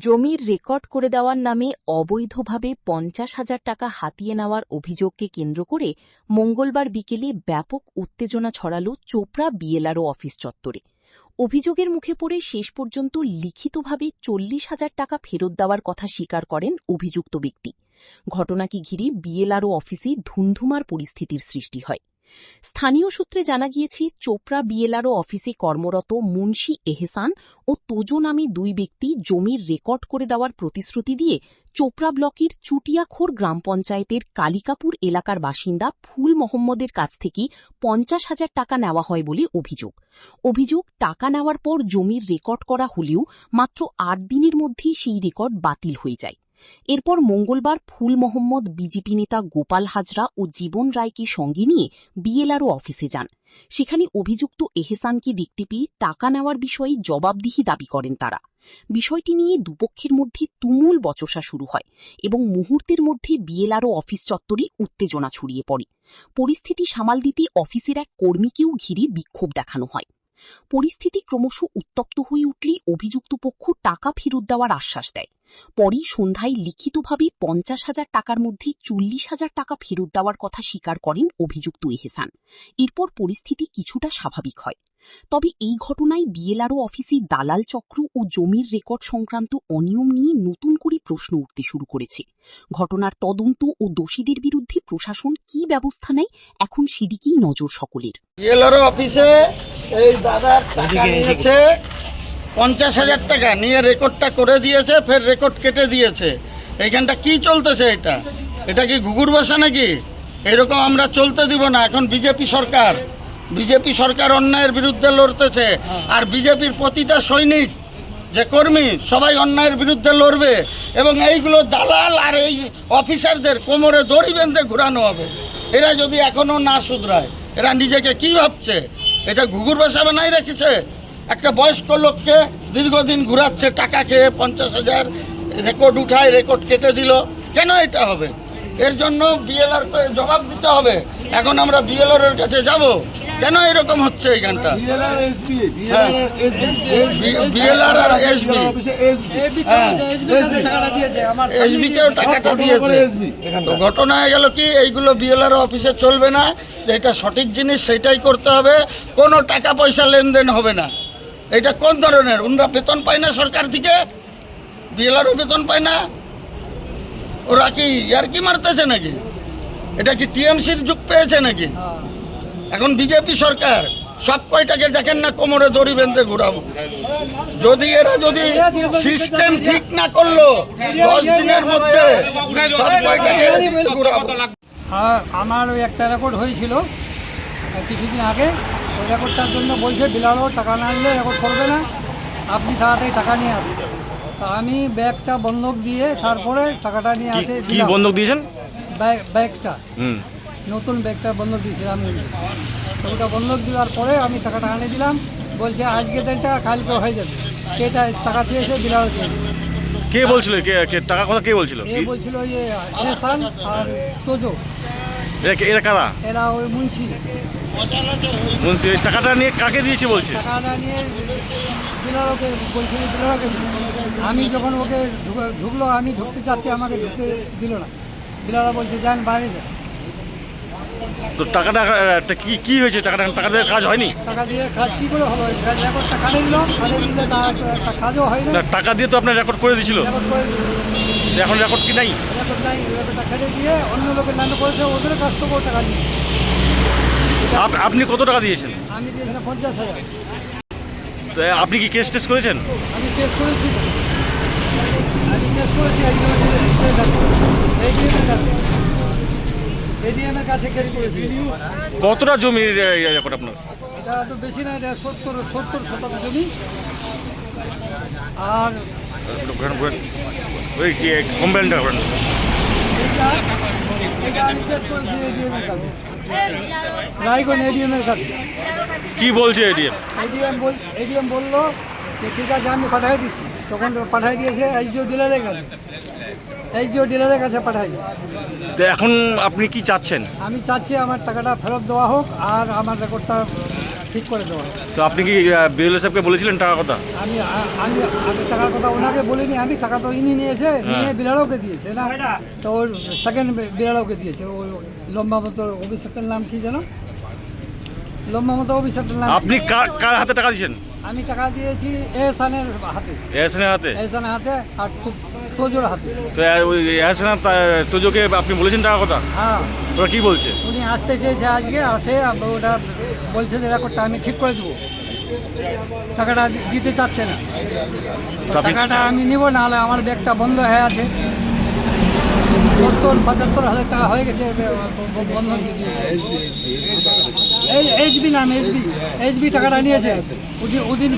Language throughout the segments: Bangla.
জমির রেকর্ড করে দেওয়ার নামে অবৈধভাবে ৫০,০০০ টাকা হাতিয়ে নেওয়ার অভিযোগকে কেন্দ্র করে মঙ্গলবার বিকেলে ব্যাপক উত্তেজনা ছড়াল চোপড়া বিএলআরও অফিস চত্বরে। অভিযোগের মুখে পড়ে শেষ পর্যন্ত লিখিতভাবে ৪০,০০০ টাকা ফেরত দেওয়ার কথা স্বীকার করেন অভিযুক্ত ব্যক্তি। ঘটনাকে ঘিরে বিএলআরও অফিসে ধুন্ধুমার পরিস্থিতির সৃষ্টি হয়। স্থানীয় সূত্রে জানা গিয়েছে, চোপড়া বিএলআরও অফিসে কর্মরত মুন্সি এহসান ও তোজো নামে দুই ব্যক্তি জমির রেকর্ড করে দেওয়ার প্রতিশ্রুতি দিয়ে চোপড়া ব্লকের চুটিয়াখোর গ্রাম পঞ্চায়েতের কালিকাপুর এলাকার বাসিন্দা ফুল মোহাম্মদের কাছ থেকে ৫০,০০০ টাকা নেওয়া হয় বলে অভিযোগ টাকা নেওয়ার পর জমির রেকর্ড করা হলেও মাত্র ৮ দিনের মধ্যেই সেই রেকর্ড বাতিল হয়ে যায়। এরপর মঙ্গলবার ফুল মোহাম্মদ বিজেপি নেতা গোপাল হাজরা ও জীবন রায়কে সঙ্গে নিয়ে বিএলআরও অফিসে যান। সেখানে অভিযুক্ত এহসানকে দেখতে পেয়ে টাকা নেওয়ার বিষয়ে জবাবদিহি দাবি করেন তারা। বিষয়টি নিয়ে দুপক্ষের মধ্যে তুমুল বচসা শুরু হয় এবং মুহূর্তের মধ্যে বিএলআরও অফিস চত্বরে উত্তেজনা ছড়িয়ে পড়ে। পরিস্থিতি সামাল দিতে অফিসের এক কর্মীকেও ঘিরে বিক্ষোভ দেখানো হয়। পরিস্থিতি ক্রমশ উত্তপ্ত হয়ে উঠলে অভিযুক্ত পক্ষ টাকা ফেরত দেওয়ার আশ্বাস দেয়। পরই সন্ধ্যায় লিখিতভাবে ৫০,০০০ টাকার মধ্যে ৪০,০০০ টাকা ফেরত দেওয়ার কথা স্বীকার করেন অভিযুক্ত এহসান। এরপর পরিস্থিতি কিছুটা স্বাভাবিক হয়। তবে এই ঘটনায় বিএলআরও অফিসে দালাল চক্র ও জমির রেকর্ড সংক্রান্ত অনিয়ম নিয়ে নতুন করে প্রশ্ন উঠতে শুরু করেছে। ঘটনার তদন্ত ও দোষীদের বিরুদ্ধে প্রশাসন কি ব্যবস্থা নেয়, এখন সেদিকেই নজর সকলের। বিএলআরও অফিসে এই দাদা টাকা নিয়েছে ৫০,০০০ টাকা নিয়ে রেকর্ডটা করে দিয়েছে, ফের রেকর্ড কেটে দিয়েছে। এইখানটা কি চলতেছে? এটা কি ঘুঘুর বাসা নাকি? এরকম আমরা চলতে দিব না। এখন বিজেপি সরকার অন্যায়ের বিরুদ্ধে লড়তেছে, আর বিজেপির প্রতিটা সৈনিক যে কর্মী সবাই অন্যায়ের বিরুদ্ধে লড়বে এবং এইগুলো দালাল আর এই অফিসারদের কোমরে দড়ি বেঁধে ঘুরানো হবে। এরা যদি এখনও না শুধরায়, এরা নিজেকে কি ভাবছে? এটা ঘুঘুর বাসা বানাই রেখেছে। একটা বয়স্ক লোককে দীর্ঘদিন ঘুরাচ্ছে টাকা খেয়ে, ৫০,০০০ রেকর্ড উঠায়, রেকর্ড কেটে দিল। কেন এটা হবে? এর জন্য বিএলআরকে জবাব দিতে হবে। এখন আমরা বিএলআর কাছে যাব, কেন এরকম হচ্ছে এইখানটা? বিএলআর আর এসবিকেও টাকাটা দিয়েছে। তো ঘটনা হয়ে গেল কি, এইগুলো বিএলআর অফিসে চলবে না। যেটা সঠিক জিনিস সেটাই করতে হবে, কোনো টাকা পয়সা লেনদেন হবে না। এটা কোন ধরনের? ওনারা বেতন পায় না সরকার থেকে? বিএলআরও বেতন পায় না? ওরা কি ইয়ার্কি মারতেছে নাকি? এটা কি টিএমসির যুগ পেয়েছে নাকি? এখন বিজেপি সরকার সব কয়টাকে দেখেন না কোমরে দড়ি বেঁধে ঘুরাবো। এরা যদি সিস্টেম ঠিক না করলো 10 দিনের মধ্যে সব কয়টাকে ঘুরাবো। আমার ওই একটা রেকর্ড হয়েছিল কিছুদিন আগে। ওই রেকর্ডটার জন্য বলছে বিলারও টাকা না আনলে রেকর্ড করবে না, আপনি তাড়াতাড়ি টাকা নিয়ে আসেন। তা আমি ব্যাগটা বন্ধক দিয়ে তারপরে টাকাটা নিয়ে আসে। কি বন্ধক দিয়েছেন? ব্যাগটা নতুন ব্যাগটা বন্ধক দিয়েছিলাম। তো ওটা বন্ধক দেওয়ার পরে আমি টাকাটা আনিয়ে দিলাম। বলছে আজকে দিনটা কালকে হয়ে যাবে। এটা টাকা চেয়েছে, বিলারও চেয়েছে। কে বলছিল? টাকা কথা কে বলছিল? বলছিল যে এহসান আর তোজো। এরা কারা? এরা ওই মুন্সি। টাকাটা নিয়ে কাকে দিয়েছে বলছে? টাকাটা নিয়ে বিলারকে বলছিল, বিলারকে। আমি যখন ওকে ঢুকলো, আমি ঢুকতে চাচ্ছি, আমাকে ঢুকতে দিল না। বিলারা বলছে যান বাইরে যান। তো টাকাটা কি হয়েছে? টাকা দিয়ে কাজ হয়নি? টাকা দিয়ে কাজ কি করে হলো? রেকর্ডটা কাটে দিল, কাটে দিলে কাজও হয় না। টাকা দিয়ে তো আপনার রেকর্ড করে দিয়েছিল। এখন রেকর্ড কি নাই? রেকর্ড নাই। রেকর্ডটা কেটে দিয়ে অন্য লোকের নামে করেছে, ওদের কাছ থেকেও টাকা নিয়েছে। আপনি কত টাকা দিয়েছেন? আমি দিয়েছিলাম ৫০,০০০। তো আপনি কি কেস করেছেন? আমি কেস করেছি এডিএমের কাছে কেস করেছি। কতটা জমির রেকর্ড আপনার? এটা তো বেশি না, এটা 70 শতক জমি। আর ওই কি কমপ্লেনটা করেন? এটা আমি কেস করেছি এডিএমের কাছে, রায়গঞ্জ এডিএমের কাছে। কি বলছে এডিএম? এডিএম বললো যে ঠিক আছে আমি পাঠিয়ে দিচ্ছি। তখন পাঠিয়ে দিয়েছে এসডিও ডিলারের কাছে পাঠাইছে। তো এখন আপনি কি চাচ্ছেন? আমি চাচ্ছি আমার টাকাটা ফেরত দেওয়া হোক আর আমার রেকর্ডটা ঠিক করে দেওয়া হবে। তো আপনি কি বিএলও সাহেবকে বলেছিলেন টাকা কথা? আমি আমি টাকার কথা ওনাকে বলিনি, আমি টাকা তো ইনি নিয়েছে, নিয়ে বিড়ালকে দিয়েছে না, তো ওর সেকেন্ড বিড়ালকে দিয়েছে। ওই লম্বা মতো অফিসারটার নাম কি যেন, লম্বা মতো অফিসারটার নাম। আপনি কার হাতে টাকা দিয়েছেন? আমি টাকা দিয়েছি এহসানের হাতে, এহসানের হাতে। এহসানের হাতে আর তোজোর হাতে। তো ওই এহসান তোজোকে আপনি বলেছেন টাকা কথা? হ্যাঁ, ওরা কি বলছে? উনি আসতে চেয়েছে আজকে, আসে ওটা বলছে যে রেকর্ডটা আমি ঠিক করে দেবো, টাকাটা দিতে চাচ্ছে না। তো টাকাটা আমি নিব, নাহলে আমার ব্যাগটা বন্ধ হয়ে আছে, 70-75 হাজার টাকা হয়ে গেছে, বন্ধ দিয়ে দিয়েছে। এইচবি নাম, এইচবি টাকাটা নিয়েছে ওদিন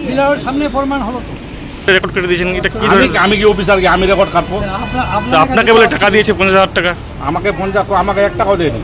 বিলার সামনে প্রমাণ হলো তো। রেকর্ড করে দিয়েছেন, এটা কি? আমি কি অফিসার কি আমি রেকর্ড কাটবো? তো আপনাকে বলে টাকা দিয়েছে 50,000 টাকা। আমাকে 50, আমাকে 1 টাকাও দেয়নি।